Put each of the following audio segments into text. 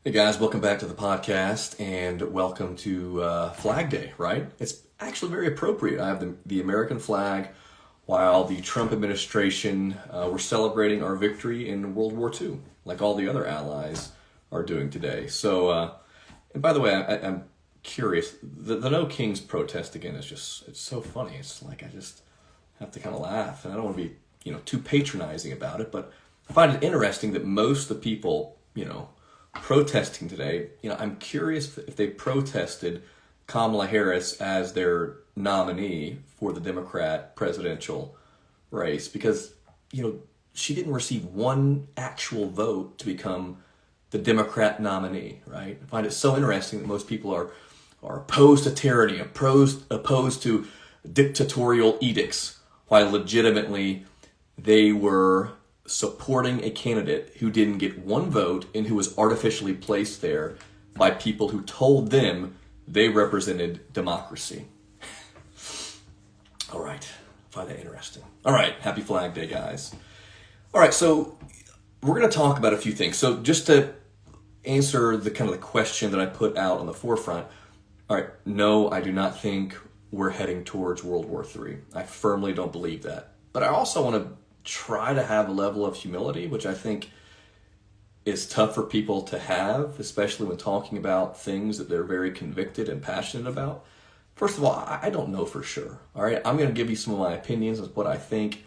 Hey guys, welcome back to the podcast and welcome to Flag Day, right? It's actually very appropriate. I have the American flag while the Trump administration were celebrating our victory in World War II, like all the other allies are doing today. So, and by the way, I'm curious, the No Kings protest again is it's so funny. It's like I just have to kind of laugh, and I don't want to be, too patronizing about it, but I find it interesting that most of the people, protesting today, I'm curious if they protested Kamala Harris as their nominee for the Democrat presidential race because, she didn't receive one actual vote to become the Democrat nominee, right? I find it so interesting that most people are opposed to tyranny, opposed to dictatorial edicts, while legitimately they were supporting a candidate who didn't get one vote and who was artificially placed there by people who told them they represented democracy. All right, find that interesting. All right, happy Flag Day, guys. All right, so we're going to talk about a few things. So just to answer the question that I put out on the forefront, all right, no, I do not think we're heading towards World War III. I firmly don't believe that. But I also want to try to have a level of humility, which I think is tough for people to have, especially when talking about things that they're very convicted and passionate about. First of all, I don't know for sure. All right, I'm going to give you some of my opinions of what I think,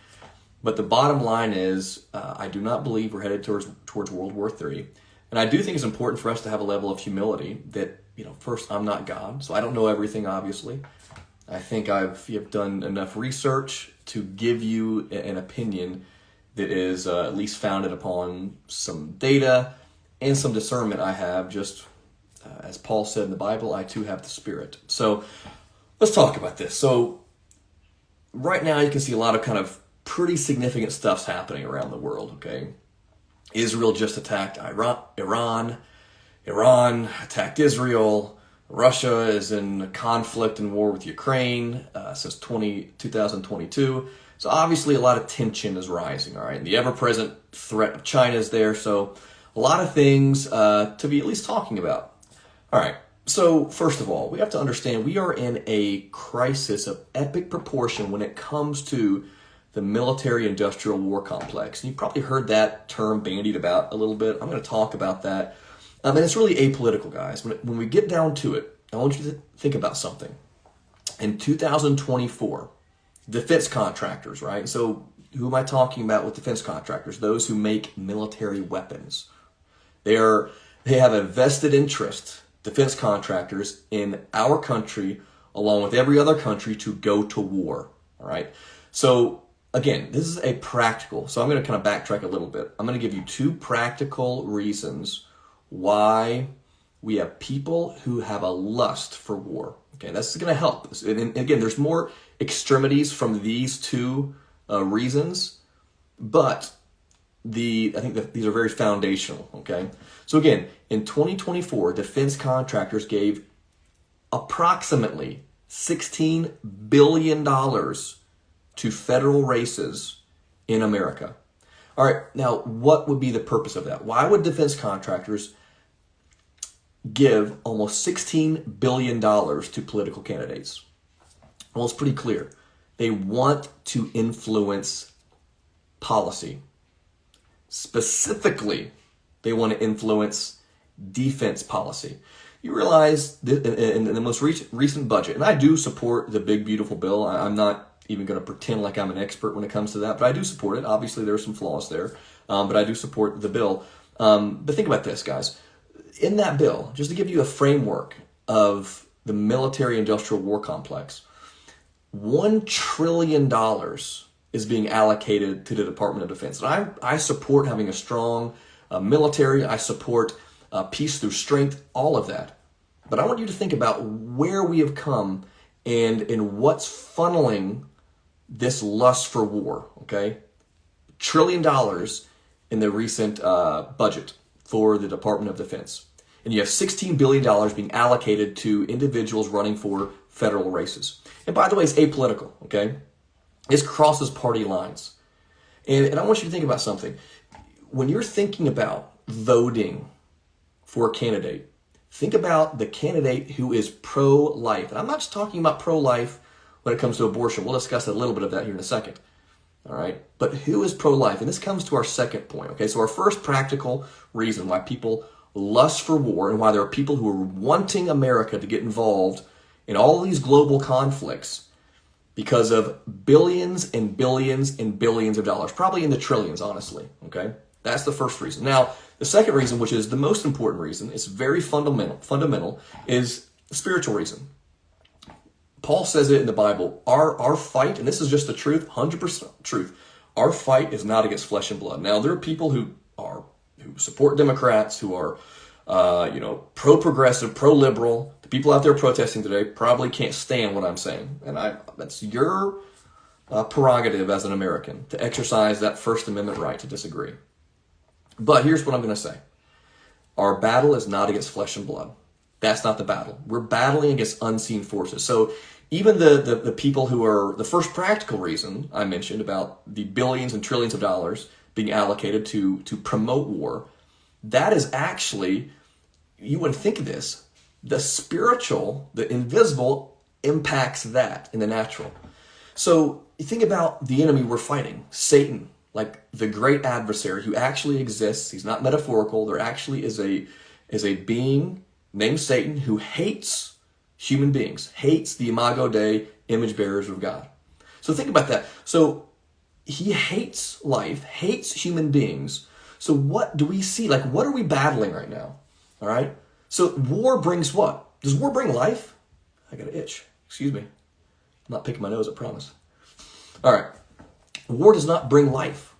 but the bottom line is I do not believe we're headed towards World War III, and I do think it's important for us to have a level of humility that, first, I'm not God, so I don't know everything, obviously. I think I've done enough research to give you an opinion that is at least founded upon some data and some discernment I have. Just as Paul said in the Bible, I too have the Spirit. So let's talk about this. So right now you can see a lot of pretty significant stuff's happening around the world, okay? Israel just attacked Iran attacked Israel. Russia is in conflict and war with Ukraine since 2022. So obviously a lot of tension is rising, all right? And the ever-present threat of China is there. So a lot of things to be at least talking about. All right, so first of all, we have to understand we are in a crisis of epic proportion when it comes to the military-industrial war complex. And you've probably heard that term bandied about a little bit. I'm going to talk about that. And it's really apolitical, guys. When we get down to it, I want you to think about something. In 2024, defense contractors, right? So who am I talking about with defense contractors? Those who make military weapons. They have a vested interest, defense contractors, in our country, along with every other country, to go to war, all right? So again, this is a practical. So I'm going to kind of backtrack a little bit. I'm going to give you two practical reasons why we have people who have a lust for war. Okay, that's going to help. And again, there's more extremities from these two reasons, but I think that these are very foundational. Okay, so again, in 2024, defense contractors gave approximately $16 billion to federal races in America. All right, now what would be the purpose of that? Why would defense contractors give almost $16 billion to political candidates? Well, it's pretty clear. They want to influence policy. Specifically, they want to influence defense policy. You realize that in the most recent budget, and I do support the big, beautiful bill. I'm not even going to pretend like I'm an expert when it comes to that, but I do support it. Obviously, there are some flaws there, but I do support the bill. But think about this, guys. In that bill, just to give you a framework of the military-industrial war complex, $1 trillion is being allocated to the Department of Defense. And I support having a strong military. I support peace through strength, all of that. But I want you to think about where we have come and what's funneling this lust for war, okay? $1 trillion in the recent budget for the Department of Defense. And you have $16 billion being allocated to individuals running for federal races. And by the way, it's apolitical, okay? This crosses party lines. And I want you to think about something. When you're thinking about voting for a candidate, think about the candidate who is pro-life. And I'm not just talking about pro-life when it comes to abortion. We'll discuss a little bit of that here in a second. All right. But who is pro-life? And this comes to our second point. Okay. So our first practical reason why people lust for war and why there are people who are wanting America to get involved in all of these global conflicts because of billions and billions and billions of dollars, probably in the trillions, honestly. Okay. That's the first reason. Now, the second reason, which is the most important reason, it's very fundamental, is the spiritual reason. Paul says it in the Bible, our fight, and this is just the truth, 100% truth, our fight is not against flesh and blood. Now, there are people who support Democrats, who are, pro-progressive, pro-liberal. The people out there protesting today probably can't stand what I'm saying. And that's your prerogative as an American to exercise that First Amendment right to disagree. But here's what I'm going to say. Our battle is not against flesh and blood. That's not the battle. We're battling against unseen forces. So even the people who are, the first practical reason I mentioned about the billions and trillions of dollars being allocated to promote war, that is actually, you wouldn't think of this, the spiritual, the invisible impacts that in the natural. So you think about the enemy we're fighting, Satan, like the great adversary who actually exists. He's not metaphorical. There actually is a being named Satan who hates human beings, hates the Imago Dei, image bearers of God. So think about that. So he hates life, hates human beings. So what do we see? Like, what are we battling right now? All right. So war brings what? Does war bring life? I got an itch. Excuse me. I'm not picking my nose, I promise. All right. War does not bring life.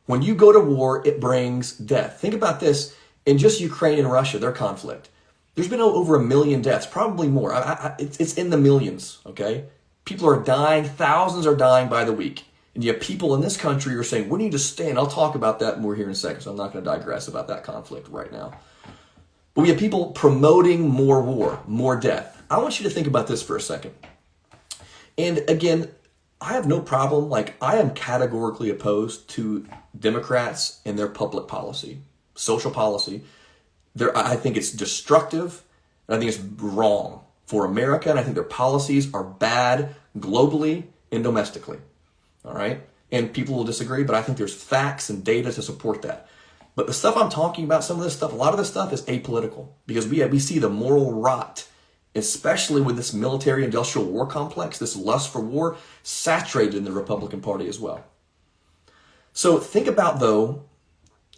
When you go to war, it brings death. Think about this. In just Ukraine and Russia, their conflict, there's been over 1 million deaths, probably more. It's in the millions, okay? People are dying. Thousands are dying by the week. And yet people in this country are saying, we need to stand. I'll talk about that more here in a second, so I'm not going to digress about that conflict right now. But we have people promoting more war, more death. I want you to think about this for a second. And again, I have no problem. Like, I am categorically opposed to Democrats and their public policy, social policy. I think it's destructive, and I think it's wrong for America, and I think their policies are bad globally and domestically. All right? And people will disagree, but I think there's facts and data to support that. But the stuff I'm talking about, some of this stuff, a lot of this stuff is apolitical because we see the moral rot, especially with this military-industrial war complex, this lust for war, saturated in the Republican Party as well. So think about, though,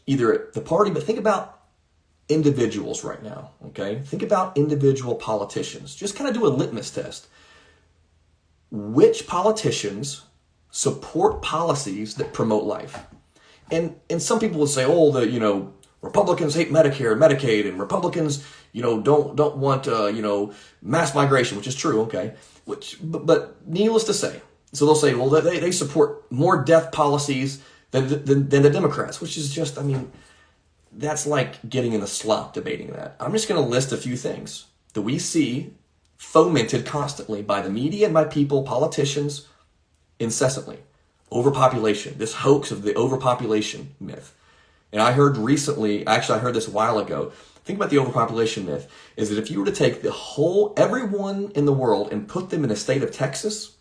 either the party, but think about individuals right now, okay? Think about individual politicians. Just kind of do a litmus test. Which politicians support policies that promote life? And some people will say, oh, Republicans hate Medicare and Medicaid, and Republicans, don't want, mass migration, which is true, okay? But needless to say, so they'll say, well, they support more death policies than the Democrats, which is just, that's like getting in the slop debating that. I'm just going to list a few things that we see fomented constantly by the media and by people, politicians, incessantly. Overpopulation, this hoax of the overpopulation myth. And I heard recently, actually I heard this a while ago, think about the overpopulation myth, is that if you were to take everyone in the world and put them in the state of Texas,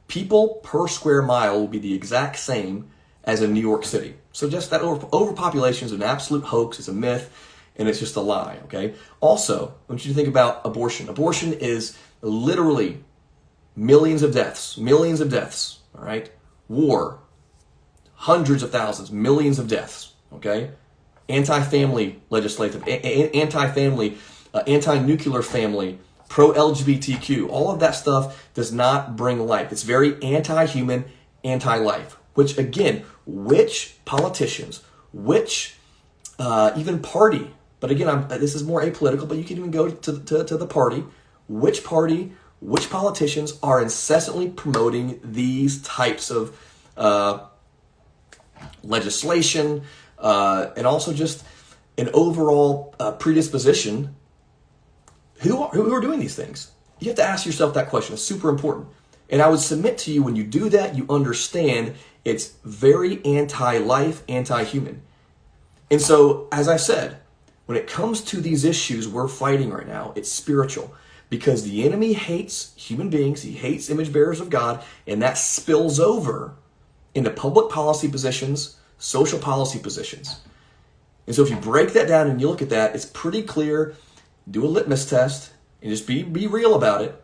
people per square mile will be the exact same as in New York City. So just that overpopulation is an absolute hoax, it's a myth, and it's just a lie, okay? Also, I want you to think about abortion. Abortion is literally millions of deaths, all right? War, hundreds of thousands, millions of deaths, okay? Anti-family legislative, anti-family, anti-nuclear family, pro-LGBTQ, all of that stuff does not bring life. It's very anti-human, anti-life, which again, which politicians, which even party, but again, this is more apolitical, but you can even go to the party, which politicians are incessantly promoting these types of legislation and also just an overall predisposition. Who are doing these things? You have to ask yourself that question. It's super important. And I would submit to you, when you do that, you understand it's very anti-life, anti-human. And so, as I said, when it comes to these issues we're fighting right now, it's spiritual. Because the enemy hates human beings, he hates image bearers of God, and that spills over into public policy positions, social policy positions. And so if you break that down and you look at that, it's pretty clear. Do a litmus test and just be real about it.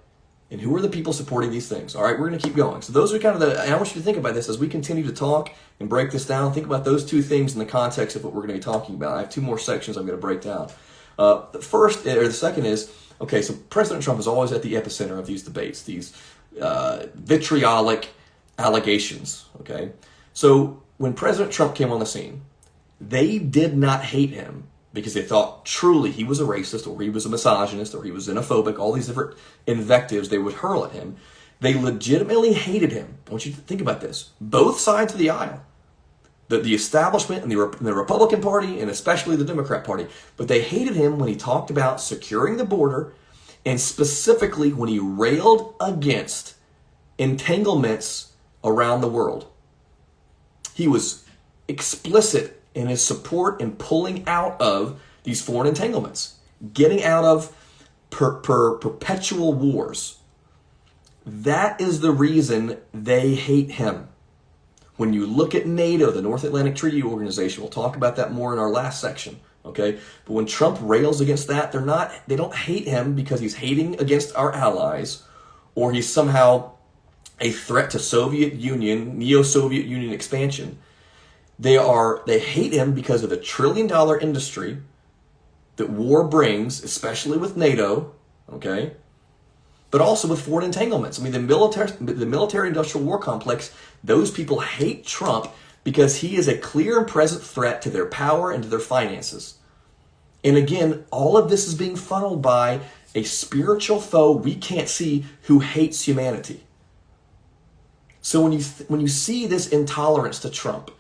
And who are the people supporting these things? All right, we're going to keep going. So those are kind of and I want you to think about this as we continue to talk and break this down. Think about those two things in the context of what we're going to be talking about. I have two more sections I'm going to break down. The second is, okay, so President Trump is always at the epicenter of these debates, these vitriolic allegations, okay? So when President Trump came on the scene, they did not hate him because they thought truly he was a racist or he was a misogynist or he was xenophobic, all these different invectives they would hurl at him. They legitimately hated him. I want you to think about this. Both sides of the aisle, the establishment and the Republican Party and especially the Democrat Party, but they hated him when he talked about securing the border and specifically when he railed against entanglements around the world. He was explicit in his support in pulling out of these foreign entanglements, getting out of perpetual wars. That is the reason they hate him. When you look at NATO, the North Atlantic Treaty Organization, we'll talk about that more in our last section, okay? But when Trump rails against that, they don't hate him because he's hating against our allies or he's somehow a threat to Soviet Union, neo-Soviet Union expansion. They hate him because of the $1 trillion industry that war brings, especially with NATO, okay? But also with foreign entanglements. I mean, the military-industrial war complex, those people hate Trump because he is a clear and present threat to their power and to their finances. And again, all of this is being funneled by a spiritual foe we can't see who hates humanity. So when you see this intolerance to Trump,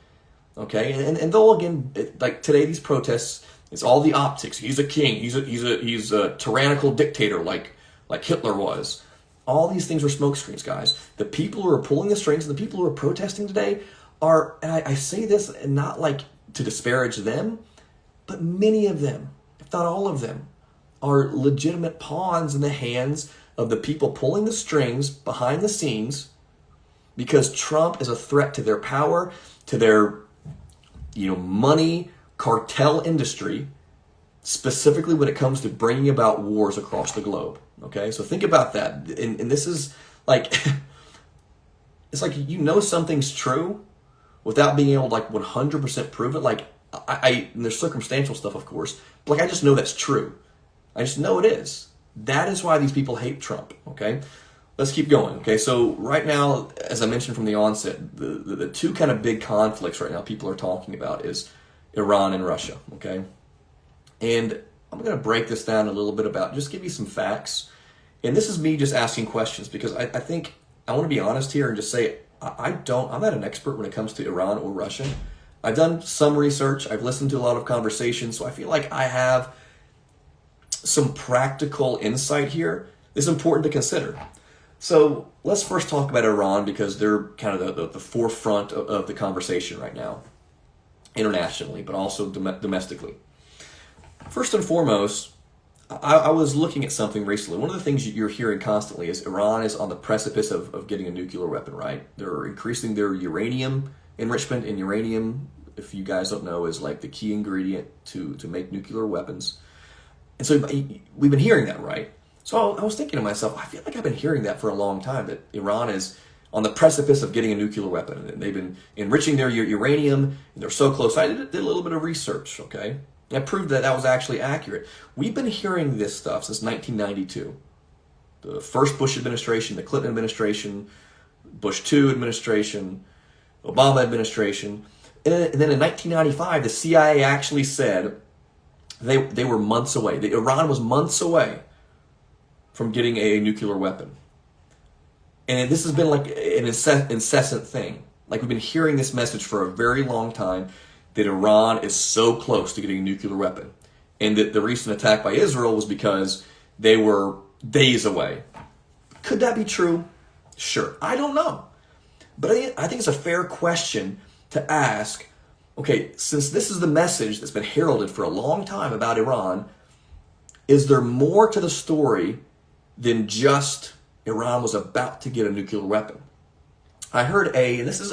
okay, and though again, like today, these protests, it's all the optics. He's a king. He's a tyrannical dictator like Hitler was. All these things are smokescreens, guys. The people who are pulling the strings and the people who are protesting today are, and I say this not like to disparage them, but many of them, if not all of them, are legitimate pawns in the hands of the people pulling the strings behind the scenes because Trump is a threat to their power, to their money, cartel industry, specifically when it comes to bringing about wars across the globe. Okay, so think about that. And this is like, it's like something's true without being able to 100% prove it. Like, and there's circumstantial stuff, of course, but I just know that's true. I just know it is. That is why these people hate Trump, okay? Let's keep going, okay? So right now, as I mentioned from the onset, the two kind of big conflicts right now people are talking about is Iran and Russia, okay? And I'm going to break this down a little bit just give you some facts. And this is me just asking questions because I think I want to be honest here and just say I'm not an expert when it comes to Iran or Russia. I've done some research. I've listened to a lot of conversations. So I feel like I have some practical insight here that's important to consider. So let's first talk about Iran because they're kind of the forefront of the conversation right now, internationally, but also domestically. First and foremost, I was looking at something recently. One of the things you're hearing constantly is Iran is on the precipice of getting a nuclear weapon, right? They're increasing their uranium enrichment, and uranium, if you guys don't know, is like the key ingredient to make nuclear weapons. And so we've been hearing that, right? So I was thinking to myself, I feel like I've been hearing that for a long time, that Iran is on the precipice of getting a nuclear weapon. And they've been enriching their uranium, and they're so close. I did a little bit of research, okay? And I proved that was actually accurate. We've been hearing this stuff since 1992. The first Bush administration, the Clinton administration, Bush II administration, Obama administration. And then in 1995, the CIA actually said they were months away. Iran was months away from getting a nuclear weapon. And this has been like an incessant thing. Like we've been hearing this message for a very long time that Iran is so close to getting a nuclear weapon. And that the recent attack by Israel was because they were days away. Could that be true? Sure. I don't know. But I think it's a fair question to ask, Okay, since this is the message that's been heralded for a long time about Iran, is there more to the story than just Iran was about to get a nuclear weapon? I heard and this is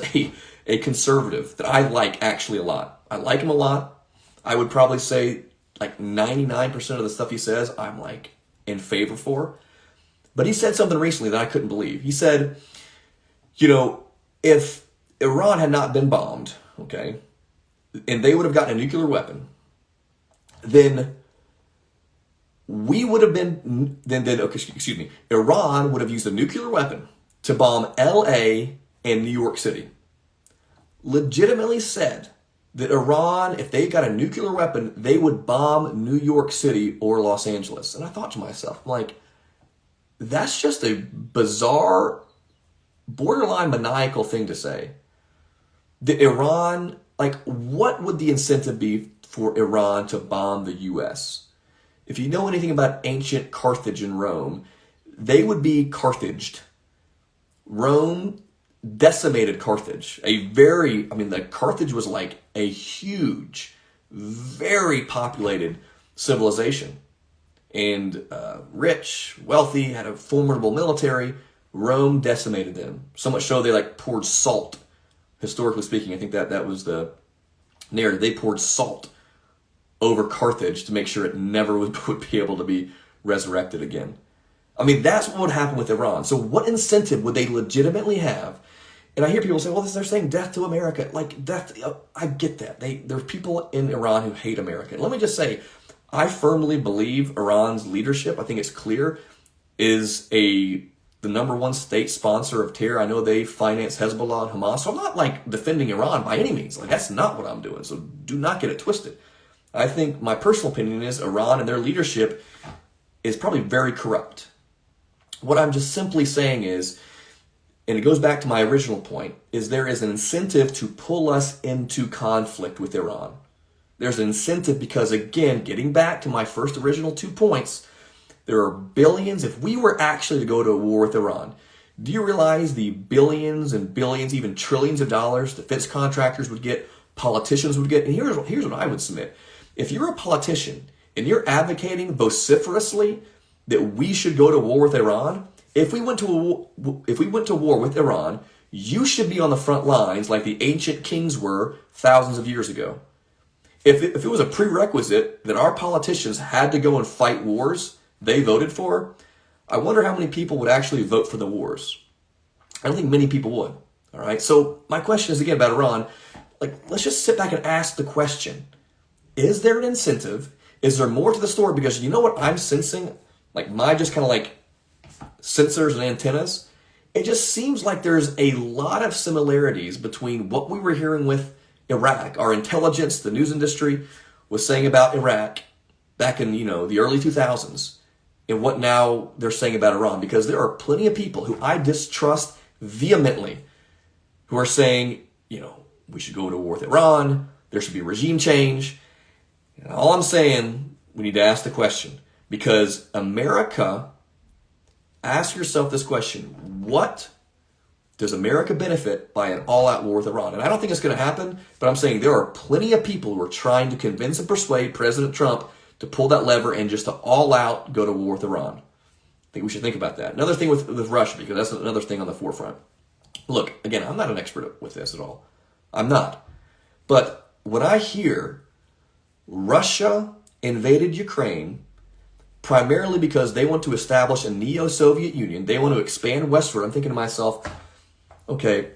a conservative that I like actually a lot. I like him a lot. I would probably say like 99% of the stuff he says, I'm like in favor for. But he said something recently that I couldn't believe. He said, if Iran had not been bombed, okay, and they would have gotten a nuclear weapon, then we would have been, Iran would have used a nuclear weapon to bomb LA and New York City. Legitimately said that Iran, if they got a nuclear weapon, they would bomb New York City or Los Angeles. And I thought to myself, I'm like, that's just a bizarre, borderline maniacal thing to say. That Iran, like, what would the incentive be for Iran to bomb the U.S.? If you know anything about ancient Carthage and Rome, they would be Carthaged. Rome decimated Carthage. Carthage was like a huge, very populated civilization. And rich, wealthy, had a formidable military. Rome decimated them. So much so they poured salt. Historically speaking, I think that was the narrative. They poured salt over Carthage to make sure it never would be able to be resurrected again. That's what would happen with Iran. So what incentive would they legitimately have? And I hear people say, well, they're saying death to America. Death, I get that. There are people in Iran who hate America. And let me just say, I firmly believe Iran's leadership, I think it's clear, is the number one state sponsor of terror. I know they finance Hezbollah and Hamas. So I'm not defending Iran by any means. That's not what I'm doing. So do not get it twisted. I think my personal opinion is Iran and their leadership is probably very corrupt. What I'm just simply saying is, and it goes back to my original point, is there is an incentive to pull us into conflict with Iran. There's an incentive because, again, getting back to my first original 2 points, there are billions. If we were actually to go to a war with Iran, do you realize the billions and billions, even trillions of dollars defense contractors would get, politicians would get? And here's what I would submit. If you're a politician and you're advocating vociferously that we should go to war with Iran, if we went to war with Iran, you should be on the front lines like the ancient kings were thousands of years ago. If it was a prerequisite that our politicians had to go and fight wars they voted for, I wonder how many people would actually vote for the wars. I don't think many people would. All right. So my question is again about Iran. Let's just sit back and ask the question: is there an incentive? Is there more to the story? Because you know what I'm sensing? My just kind of sensors and antennas. It just seems like there's a lot of similarities between what we were hearing with Iraq. Our intelligence, the news industry was saying about Iraq back in, the early 2000s, and what now they're saying about Iran. Because there are plenty of people who I distrust vehemently who are saying, we should go to war with Iran. There should be regime change. And all I'm saying, we need to ask the question. Because America, ask yourself this question: what does America benefit by an all-out war with Iran? And I don't think it's going to happen, but I'm saying there are plenty of people who are trying to convince and persuade President Trump to pull that lever and just to all-out go to war with Iran. I think we should think about that. Another thing with Russia, because that's another thing on the forefront. Look, again, I'm not an expert with this at all. I'm not. But when I hear Russia invaded Ukraine primarily because they want to establish a neo-Soviet Union, they want to expand westward, I'm thinking to myself, okay,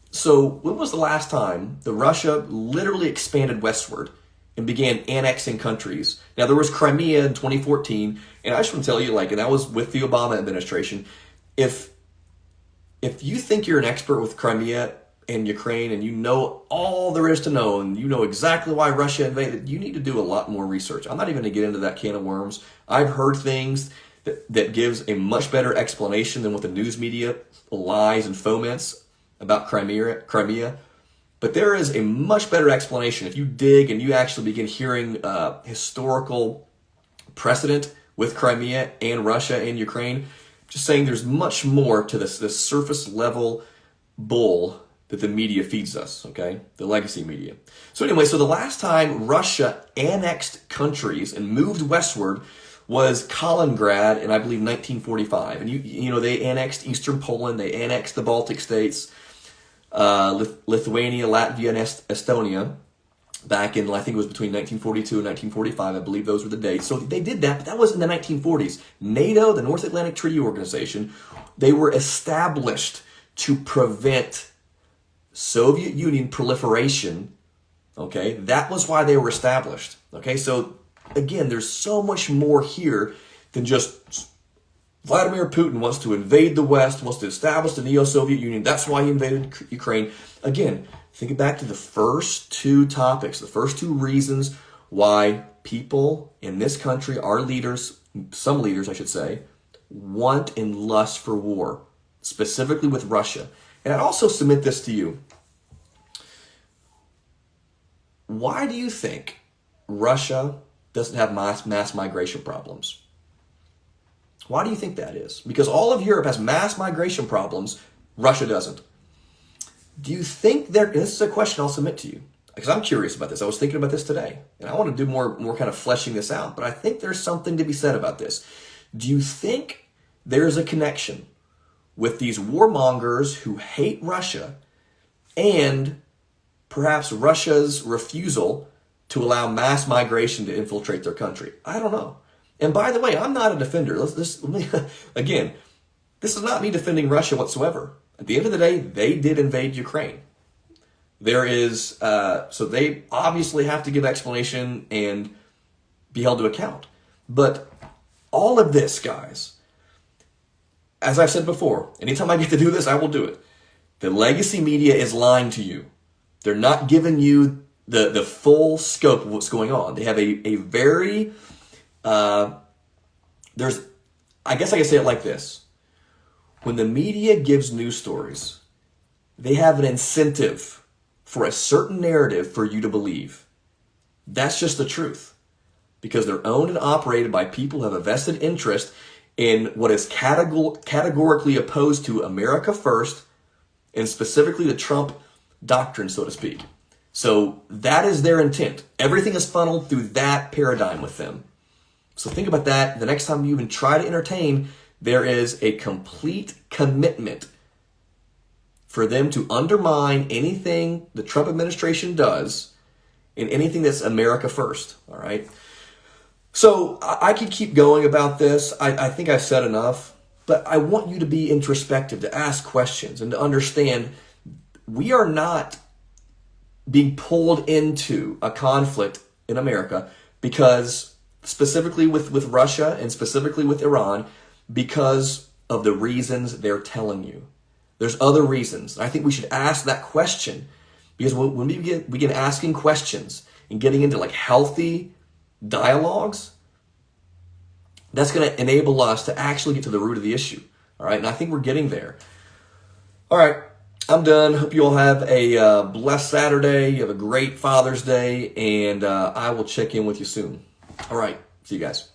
so when was the last time that Russia literally expanded westward and began annexing countries? Now, there was Crimea in 2014, and I just want to tell you, and that was with the Obama administration. If you think you're an expert with Crimea and Ukraine and you know all there is to know and you know exactly why Russia invaded, you need to do a lot more research. I'm not even going to get into that can of worms. I've heard things that gives a much better explanation than what the news media lies and foments about Crimea. But there is a much better explanation if you dig and you actually begin hearing historical precedent with Crimea and Russia and Ukraine. Just saying there's much more to this surface level bull that the media feeds us, okay? The legacy media. So anyway, so the last time Russia annexed countries and moved westward was Kaliningrad in, I believe, 1945. And you know, they annexed Eastern Poland, they annexed the Baltic states, Lithuania, Latvia, and Estonia back in, I think it was between 1942 and 1945. I believe those were the dates. So they did that, but that was in the 1940s. NATO, the North Atlantic Treaty Organization, they were established to prevent Soviet Union proliferation. Okay, that was why they were established. Okay, so again, there's so much more here than just Vladimir Putin wants to invade the West, wants to establish the Neo-Soviet Union. That's why he invaded Ukraine. Again, think back to the first two topics, the first two reasons why people in this country, our leaders, some leaders I should say, want and lust for war, specifically with Russia. And I'd also submit this to you. Why do you think Russia doesn't have mass migration problems? Why do you think that is? Because all of Europe has mass migration problems, Russia doesn't. Do you think this is a question I'll submit to you, because I'm curious about this. I was thinking about this today, and I want to do more kind of fleshing this out, but I think there's something to be said about this. Do you think there's a connection with these warmongers who hate Russia and perhaps Russia's refusal to allow mass migration to infiltrate their country? I don't know. And by the way, I'm not a defender. Again, this is not me defending Russia whatsoever. At the end of the day, they did invade Ukraine. There is, so they obviously have to give explanation and be held to account. But all of this, guys, as I've said before, anytime I get to do this, I will do it. The legacy media is lying to you. They're not giving you the full scope of what's going on. They have a very, I guess I can say it like this. When the media gives news stories, they have an incentive for a certain narrative for you to believe. That's just the truth. Because they're owned and operated by people who have a vested interest in what is categorically opposed to America first, and specifically the Trump doctrine, so to speak. So that is their intent. Everything is funneled through that paradigm with them. So think about that. The next time you even try to entertain, there is a complete commitment for them to undermine anything the Trump administration does and anything that's America first. All right. So I could keep going about this. I think I've said enough, but I want you to be introspective, to ask questions, and to understand we are not being pulled into a conflict in America because specifically with Russia and specifically with Iran because of the reasons they're telling you. There's other reasons. I think we should ask that question because when we begin asking questions and getting into like healthy dialogues, that's going to enable us to actually get to the root of the issue. All right. And I think we're getting there. All right. I'm done. Hope you all have a blessed Saturday. You have a great Father's Day, and I will check in with you soon. All right. See you guys.